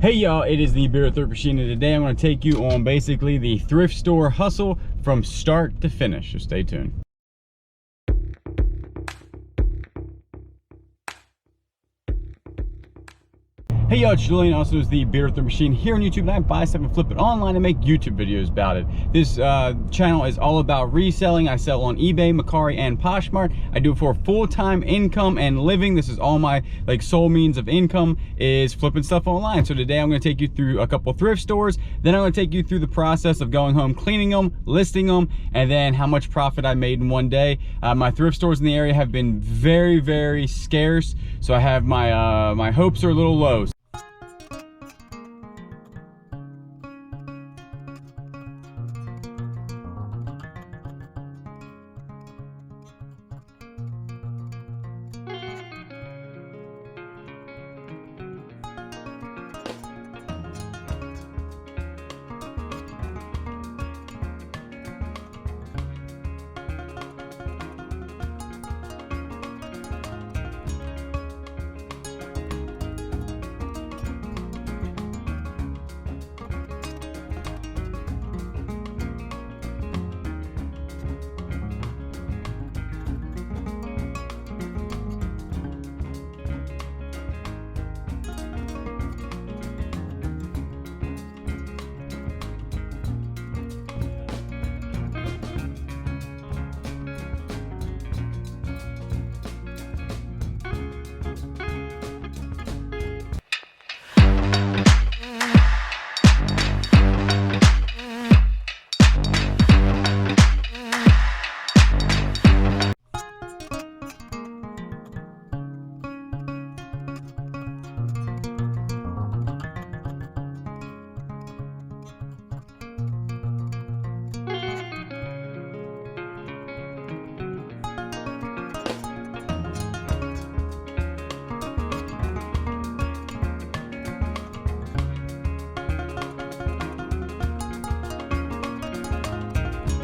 Hey y'all, it is the Beer Thrift Machine, and today I'm going to take you on basically the thrift store hustle from start to finish, so stay tuned. Hey y'all, it's Julian, also is the Beer Thrift Machine here on YouTube, and I buy stuff and flip it online and make YouTube videos about it. This channel is all about reselling. I sell on eBay, Mercari, and Poshmark. I do it for full-time income and living. This is all my sole means of income is flipping stuff online. So today I'm going to take you through a couple thrift stores. Then I'm going to take you through the process of going home, cleaning them, listing them, and then how much profit I made in one day. My thrift stores in the area have been very, very scarce, so I have my hopes are a little low.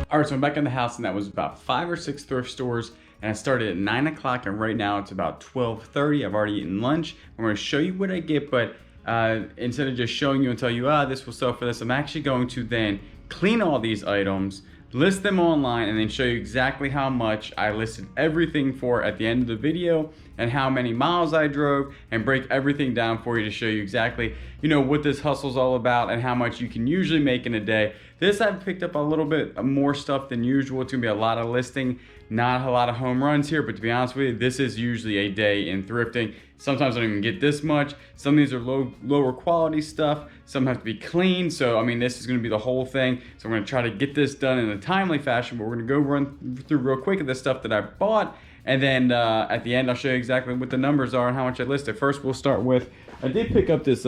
All right, so I'm back in the house, and that was about 5 or 6 thrift stores, and I started at 9 o'clock, and right now it's about 12:30. I've already eaten lunch. I'm going to show you what I get, but instead of just showing you and tell you, this will sell for this, I'm actually going to then clean all these items, list them online, and then show you exactly how much I listed everything for at the end of the video, and how many miles I drove, and break everything down for you to show you exactly, what this hustle's all about and how much you can usually make in a day. This, I've picked up a little bit more stuff than usual. It's gonna be a lot of listing, not a lot of home runs here, but to be honest with you, this is usually a day in thrifting. Sometimes I don't even get this much. Some of these are lower quality stuff. Some have to be clean. So, this is gonna be the whole thing. So I'm gonna try to get this done in a timely fashion, but we're gonna go run through real quick of the stuff that I bought. And then at the end, I'll show you exactly what the numbers are and how much I listed. First, we'll start with, I did pick up this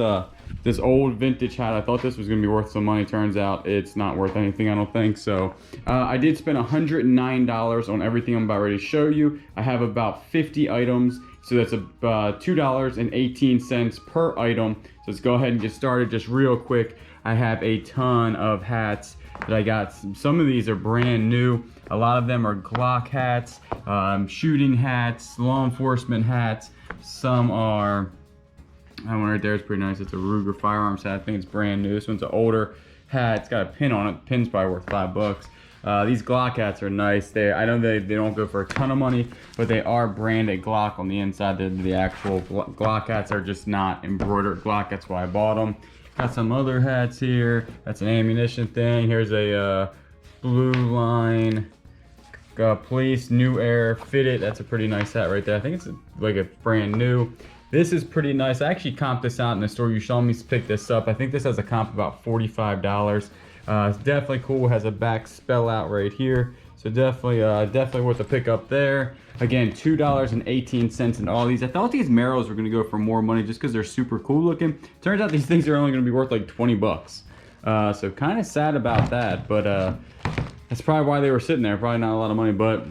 this old vintage hat. I thought this was gonna be worth some money. Turns out it's not worth anything, I don't think. So I did spend $109 on everything I'm about ready to show you. I have about 50 items, so that's about $2.18 per item. So let's go ahead and get started just real quick. I have a ton of hats that I got. Some of these are brand new. A lot of them are Glock hats, shooting hats, law enforcement hats. Some are, that one right there is pretty nice. It's a Ruger firearms hat. I think it's brand new. This one's an older hat. It's got a pin on it. The pin's probably worth $5. These Glock hats are nice. I know they don't go for a ton of money, but they are branded Glock on the inside. The actual Glock hats are just not embroidered Glock. That's why I bought them. Got some other hats here. That's an ammunition thing. Here's a Blue Line Police New Air Fitted. That's a pretty nice hat right there. I think it's like a brand new. This is pretty nice. I actually comped this out in the store. You saw me pick this up. I think this has a comp about $45. It's definitely cool. It has a back spell out right here. So definitely worth a pickup there. Again, $2.18 in all these. I thought these Merrills were gonna go for more money just because they're super cool looking. Turns out these things are only gonna be worth like 20 bucks. So kind of sad about that, but that's probably why they were sitting there. Probably not a lot of money, but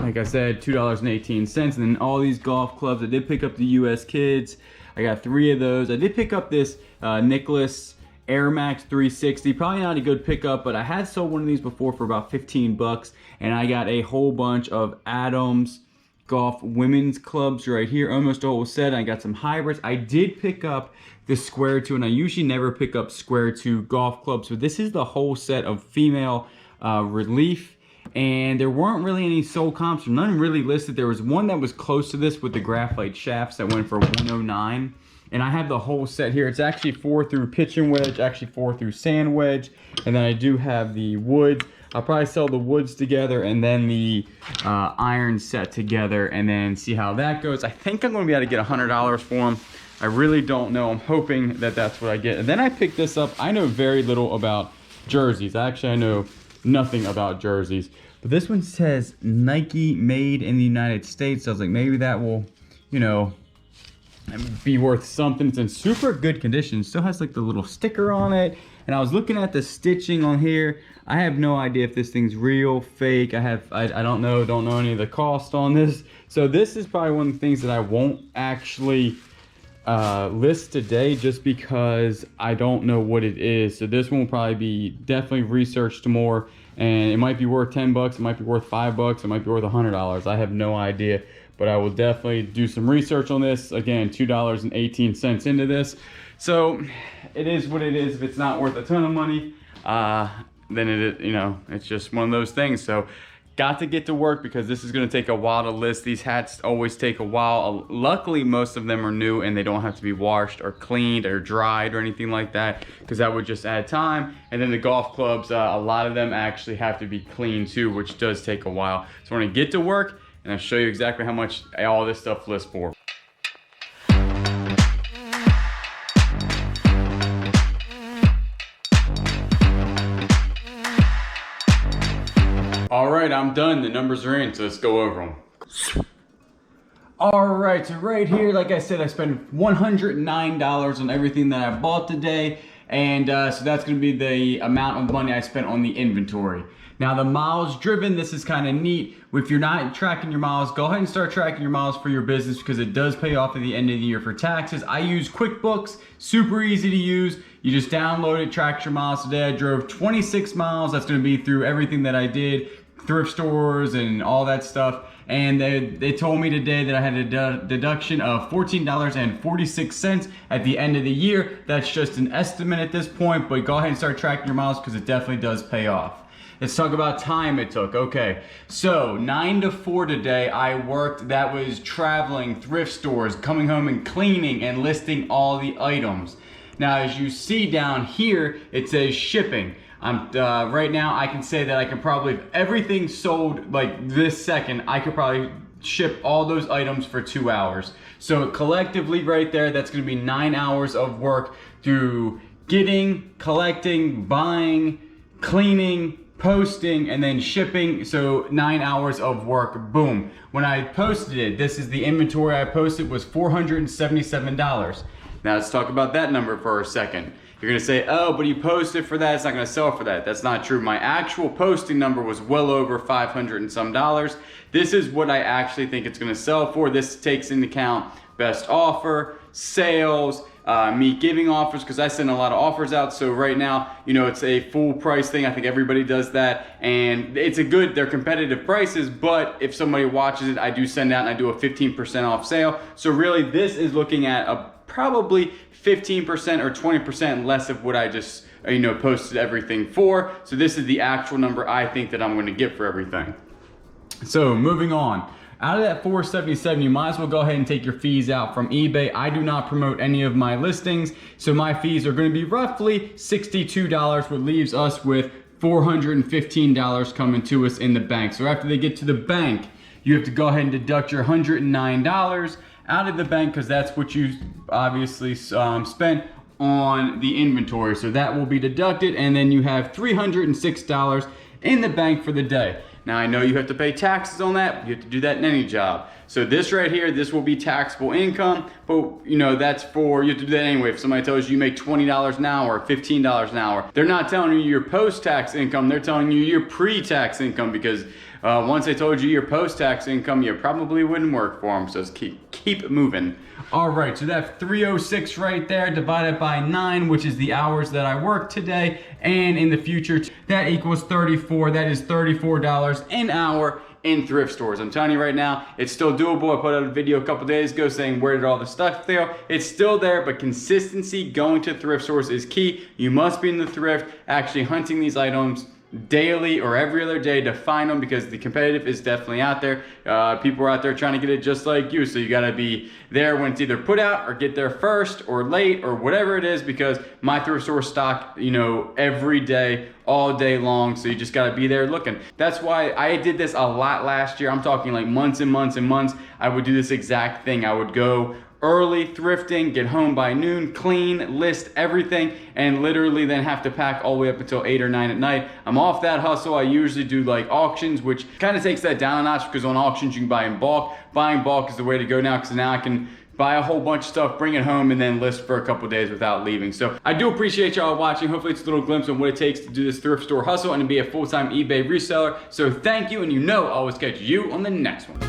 like I said, $2.18. And then all these golf clubs. I did pick up the US Kids. I got 3 of those. I did pick up this Nicholas Air Max 360. Probably not a good pickup, but I had sold one of these before for about 15 bucks. And I got a whole bunch of Adams Golf women's clubs right here. Almost all was set. I got some hybrids. I did pick up the square two, and I usually never pick up square two golf clubs. So this is the whole set of female relief. And there weren't really any sold comps, or none really listed. There was one that was close to this with the graphite shafts that went for $109. And I have the whole set here. It's actually 4 through pitch and wedge, actually 4 through sand wedge. And then I do have the woods. I'll probably sell the woods together and then the iron set together and then see how that goes. I think I'm gonna be able to get $100 for them. I really don't know. I'm hoping that that's what I get. And then I picked this up. I know very little about jerseys. Actually, I know nothing about jerseys. But this one says Nike made in the United States. So I was like, maybe that will, you know, be worth something. It's in super good condition. Still has like the little sticker on it. And I was looking at the stitching on here. I have no idea if this thing's real, fake. I don't know any of the cost on this. So this is probably one of the things that I won't actually list today, just because I don't know what it is. So this one will probably be definitely researched more, and it might be worth 10 bucks, it might be worth 5 bucks, it might be worth $100. I have no idea, but I will definitely do some research on this. Again, $2.18 into this. So it is what it is. If it's not worth a ton of money, then it, you know, it's just one of those things. So got to get to work, because this is going to take a while to list. These hats always take a while. Luckily, most of them are new and they don't have to be washed or cleaned or dried or anything like that, because that would just add time. And then the golf clubs, a lot of them actually have to be cleaned too, which does take a while. So we're going to get to work and I'll show you exactly how much all this stuff lists for. All right, I'm done. The numbers are in, so let's go over them. All right, so right here, like I said, I spent $109 on everything that I bought today. And so that's gonna be the amount of money I spent on the inventory. Now the miles driven, this is kind of neat. If you're not tracking your miles, go ahead and start tracking your miles for your business, because it does pay off at the end of the year for taxes. I use QuickBooks, super easy to use. You just download it, track your miles. Today I drove 26 miles. That's gonna be through everything that I did, thrift stores and all that stuff. And they told me today that I had a deduction of $14.46 at the end of the year. That's just an estimate at this point, but go ahead and start tracking your miles, because it definitely does pay off. Let's talk about time it took. Okay, so 9 to 4 today I worked. That was traveling, thrift stores, coming home and cleaning and listing all the items. Now, as you see down here, it says shipping. Right now I can say that I can probably, if everything sold like this second, I could probably ship all those items for 2 hours. So collectively right there, that's gonna be 9 hours of work through getting, collecting, buying, cleaning, posting, and then shipping. So 9 hours of work, boom. When I posted it, this is the inventory I posted, was $477. Now let's talk about that number for a second. You're gonna say, oh, but you posted for that, it's not gonna sell for that. That's not true. My actual posting number was well over $500 and some dollars. This is what I actually think it's gonna sell for. This takes into account best offer, sales, me giving offers, because I send a lot of offers out. So right now, you know, it's a full price thing. I think everybody does that, and they're competitive prices, but if somebody watches it, I do send out and I do a 15% off sale. So really this is looking at a probably 15% or 20% less of what I just, you know, posted everything for. So this is the actual number I think that I'm gonna get for everything. So moving on. Out of that $477, you might as well go ahead and take your fees out from eBay. I do not promote any of my listings, so my fees are gonna be roughly $62, which leaves us with $415 coming to us in the bank. So after they get to the bank, you have to go ahead and deduct your $109 out of the bank, because that's what you obviously spent on the inventory. So that will be deducted, and then you have $306 in the bank for the day. Now I know you have to pay taxes on that. You have to do that in any job. So this right here, this will be taxable income, but you know, that's for, you have to do that anyway. If somebody tells you make $20 an hour, $15 an hour, they're not telling you your post-tax income, they're telling you your pre-tax income, because once they told you your post-tax income, you probably wouldn't work for them. So just keep moving. All right, so that 306 right there divided by 9, which is the hours that I worked today, and in the future, that equals 34. That is $34 an hour in thrift stores. I'm telling you right now, it's still doable. I put out a video a couple days ago saying where did all the stuff go. It's still there, but consistency going to thrift stores is key. You must be in the thrift, actually hunting these items daily or every other day to find them, because the competitive is definitely out there. People are out there trying to get it just like you, so you got to be there when it's either put out or get there first or late or whatever it is, because my thrift store stock, you know, every day, all day long, so you just got to be there looking. That's why I did this a lot last year. I'm talking like months and months and months. I would do this exact thing. I would go early thrifting, get home by noon, clean, list everything, and literally then have to pack all the way up until 8 or 9 at night. I'm off that hustle. I usually do like auctions, which kind of takes that down a notch, because on auctions you can buy in bulk. Buying bulk is the way to go now, because now I can buy a whole bunch of stuff, bring it home, and then list for a couple days without leaving. So I do appreciate y'all watching. Hopefully it's a little glimpse on what it takes to do this thrift store hustle and to be a full-time eBay reseller. So thank you, and you know I'll always catch you on the next one.